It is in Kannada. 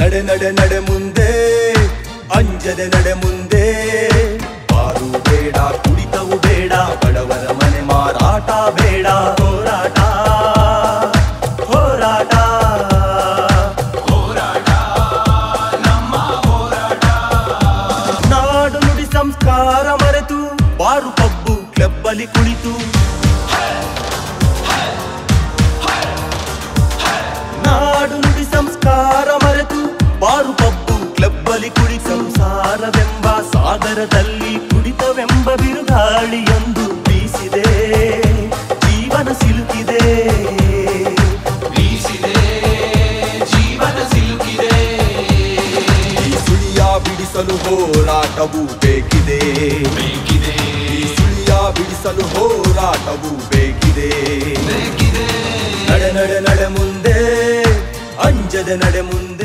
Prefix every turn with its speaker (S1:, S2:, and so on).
S1: ನಡೆ ನಡೆ ನಡೆ ಮುಂದೆ ಅಂಜದೆ ನಡೆ ಮುಂದೆ ಬಾರು ಬೇಡ ಕುಡಿತವು ಬೇಡ ಬಡವರ ಮನೆ ಮಾರಾಟ ಬೇಡ ಹೋರಾಟ ಹೋರಾಟ ಹೋರಾಟ ನಮ್ಮ ಹೋರಾಟ ನಾಡು ನುಡಿ ಸಂಸ್ಕಾರ ಮರೆತು ಬಾರು ಪಬ್ಬು ಕ್ಲಬ್ಬಲ್ಲಿ ಕುಳಿತು ನಾಡು ನುಡಿ ಸಂಸ್ಕಾರ ಮರೆತು ಬಾರು ಪಬ್ಬು ಕ್ಲಬ್ಬಲ್ಲಿ ಕುಳಿ ಸಂಸಾರವೆಂಬ ಸಾಗರದಲ್ಲಿ ಕುಡಿತವೆಂಬ ಬಿರುಗಾಳಿಯೊಂದು ಬೀಸಿದೆ ಜೀವನ ಸಿಲುಕಿದೆ ಬೀಸಿದೆ ಜೀವನ ಸಿಲುಕಿದೆ ಈ ಸುಳಿಯ ಬಿಡಿಸಲು ಹೋರಾಟವು ಬೇಕಿದೆ ಬೇಕಿದೆ ಈ ಸುಳಿಯ ಬಿಡಿಸಲು ಹೋರಾಟವು ಬೇಕಿದೆ ಬೇಕಿದೆ ನಡೆ ನಡೆ ನಡೆ ಮುಂದೆ ಅಂಜದೆ ನಡೆ ಮುಂದೆ